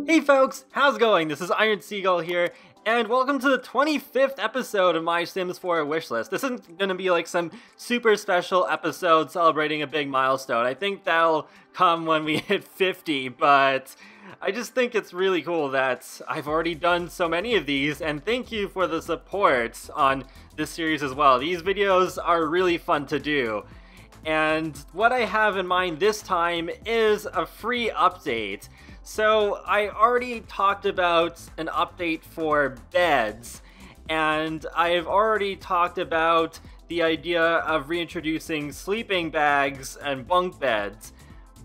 Hey folks, how's it going? This is Iron Seagull here, and welcome to the 25th episode of my Sims 4 wishlist. This isn't gonna be like some super special episode celebrating a big milestone. I think that'll come when we hit 50, but I just think it's really cool that I've already done so many of these, and thank you for the support on this series as well. These videos are really fun to do. And what I have in mind this time is a free update. So I already talked about an update for beds, and I've already talked about the idea of reintroducing sleeping bags and bunk beds.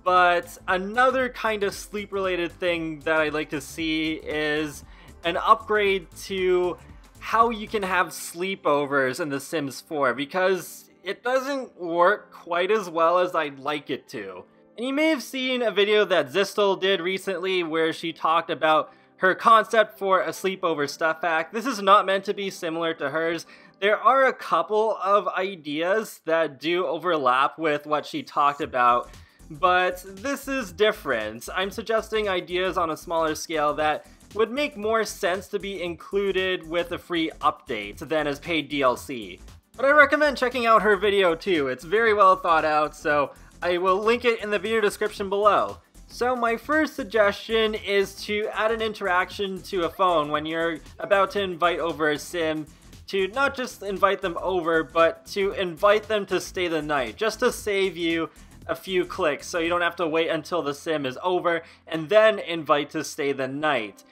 But another kind of sleep-related thing that I'd like to see is an upgrade to how you can have sleepovers in The Sims 4, because it doesn't work quite as well as I'd like it to. And you may have seen a video that Seagull did recently where she talked about her concept for a sleepover stuff pack. This is not meant to be similar to hers. There are a couple of ideas that do overlap with what she talked about, but this is different. I'm suggesting ideas on a smaller scale that would make more sense to be included with a free update than as paid DLC. But I recommend checking out her video too. It's very well thought out, so I will link it in the video description below. So my first suggestion is to add an interaction to a phone when you're about to invite over a sim, to not just invite them over, but to invite them to stay the night, just to save you a few clicks so you don't have to wait until the sim is over and then invite to stay the night.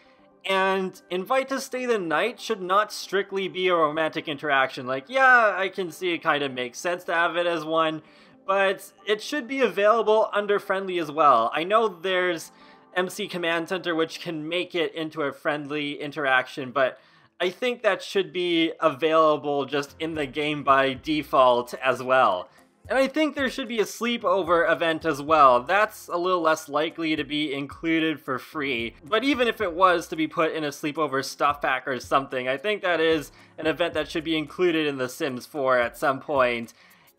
And invite to stay the night should not strictly be a romantic interaction. Like, yeah, I can see it kind of makes sense to have it as one, but it should be available under friendly as well. I know there's MC Command Center which can make it into a friendly interaction, but I think that should be available just in the game by default as well. And I think there should be a sleepover event as well. That's a little less likely to be included for free. But even if it was to be put in a sleepover stuff pack or something, I think that is an event that should be included in The Sims 4 at some point.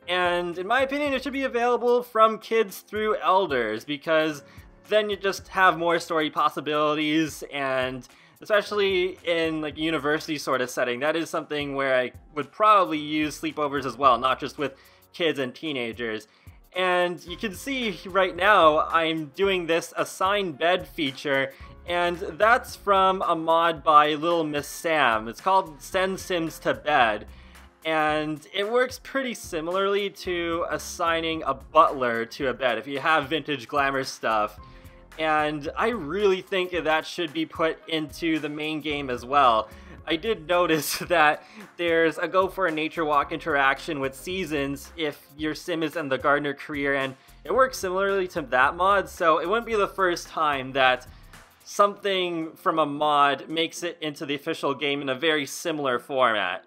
And in my opinion, it should be available from kids through elders, because then you just have more story possibilities, and especially in like a university sort of setting, that is something where I would probably use sleepovers as well, not just with kids and teenagers. And you can see right now I'm doing this assigned bed feature, and that's from a mod by Little Miss Sam. It's called Send Sims to Bed, and it works pretty similarly to assigning a butler to a bed if you have vintage glamour stuff. And I really think that should be put into the main game as well. I did notice that there's a go for a nature walk interaction with seasons if your sim is in the gardener career, and it works similarly to that mod, so it wouldn't be the first time that something from a mod makes it into the official game in a very similar format.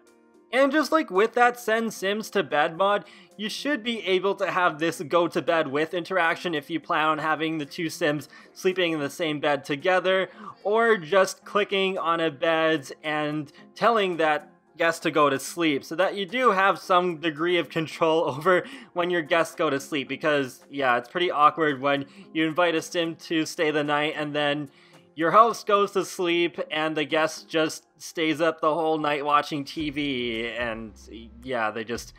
And just like with that Send Sims to Bed mod, you should be able to have this go to bed with interaction if you plan on having the two Sims sleeping in the same bed together, or just clicking on a bed and telling that guest to go to sleep, so that you do have some degree of control over when your guests go to sleep. Because yeah, it's pretty awkward when you invite a sim to stay the night and then your host goes to sleep and the guest just stays up the whole night watching TV, and yeah, they just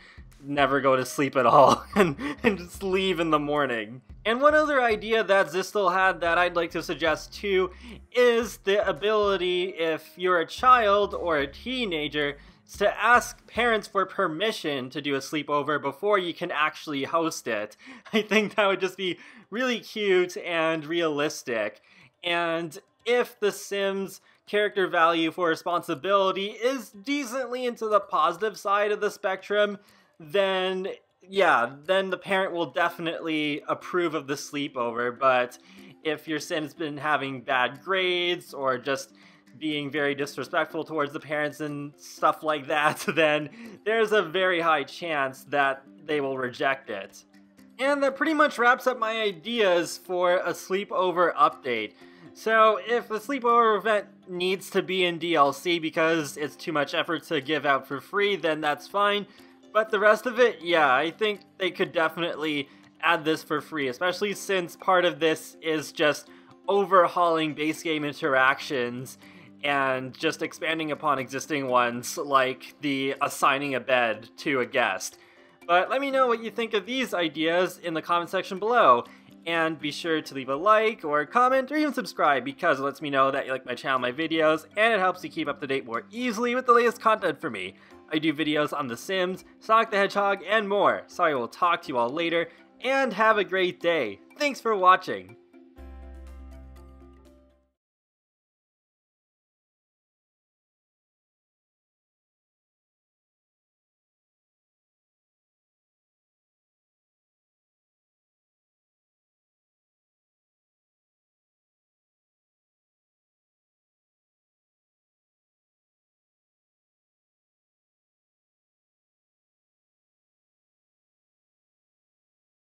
never go to sleep at all and just leave in the morning. And one other idea that Seagull had that I'd like to suggest too is the ability, if you're a child or a teenager, to ask parents for permission to do a sleepover before you can actually host it. I think that would just be really cute and realistic. And if the Sims character value for responsibility is decently into the positive side of the spectrum, then yeah, then the parent will definitely approve of the sleepover. But if your Sim's been having bad grades or just being very disrespectful towards the parents and stuff like that, then there's a very high chance that they will reject it. And that pretty much wraps up my ideas for a sleepover update. So if the sleepover event needs to be in DLC because it's too much effort to give out for free, then that's fine. But the rest of it, yeah, I think they could definitely add this for free, especially since part of this is just overhauling base game interactions and just expanding upon existing ones, like the assigning a bed to a guest. But let me know what you think of these ideas in the comment section below, and be sure to leave a like or comment or even subscribe, because it lets me know that you like my channel, my videos, and it helps you keep up to date more easily with the latest content for me. I do videos on The Sims, Sonic the Hedgehog, and more, so I will talk to you all later, and have a great day. Thanks for watching!